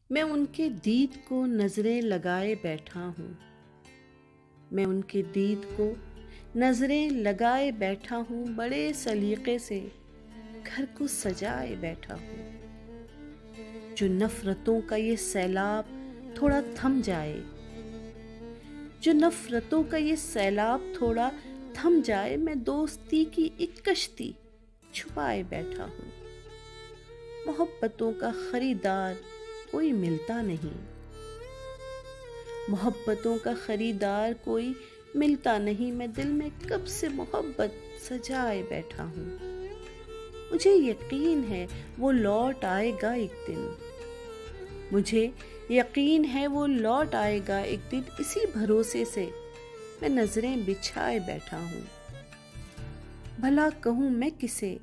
میں ان کے دید کو نظریں لگائے بیٹھا ہوں، میں ان کے دید کو نظریں لگائے بیٹھا ہوں، بڑے سلیقے سے گھر کو سجائے بیٹھا ہوں۔ جو نفرتوں کا یہ سیلاب تھوڑا تھم جائے، جو نفرتوں کا یہ سیلاب تھوڑا تھم جائے، میں دوستی کی ایک کشتی چھپائے بیٹھا ہوں۔ محبتوں کا خریدار کوئی ملتا نہیں، محبتوں کا خریدار کوئی ملتا نہیں، میں دل میں کب سے محبت سجائے بیٹھا ہوں۔ مجھے یقین ہے وہ لوٹ آئے گا ایک دن، مجھے یقین ہے وہ لوٹ آئے گا ایک دن، اسی بھروسے سے میں نظریں بچھائے بیٹھا ہوں۔ بھلا کہوں میں کسے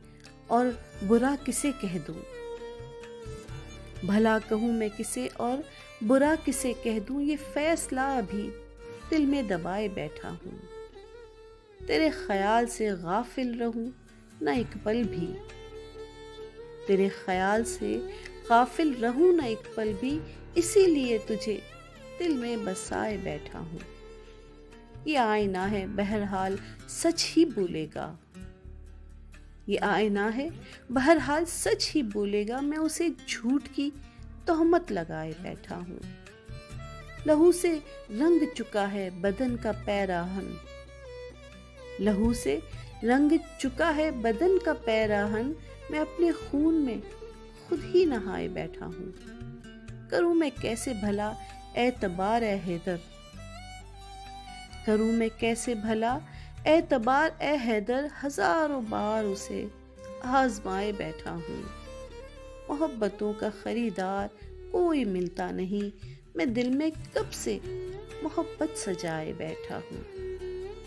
اور برا کسے کہہ دوں، بھلا کہوں میں کسے اور برا کسے کہہ دوں، یہ فیصلہ ابھی دل میں دبائے بیٹھا ہوں۔ تیرے خیال سے غافل رہوں نہ ایک پل بھی، تیرے خیال سے غافل رہوں نہ ایک پل بھی، اسی لیے تجھے دل میں بسائے بیٹھا ہوں۔ یہ آئینہ ہے بہرحال سچ ہی بولے گا، یہ آئینہ ہے بہرحال سچ ہی بولے گا، میں اسے جھوٹ کی تہمت لگائے بیٹھا ہوں۔ لہو سے رنگ چکا ہے بدن کا پیراہن، لہو سے رنگ چکا ہے بدن کا پیراہن، میں اپنے خون میں خود ہی نہائے بیٹھا ہوں۔ کروں میں کیسے بھلا اعتبار اے حیدر، کروں میں کیسے بھلا اعتبار اے حیدر، ہزاروں بار اسے آزمائے بیٹھا ہوں۔ محبتوں کا خریدار کوئی ملتا نہیں، میں دل میں کب سے محبت سجائے بیٹھا ہوں۔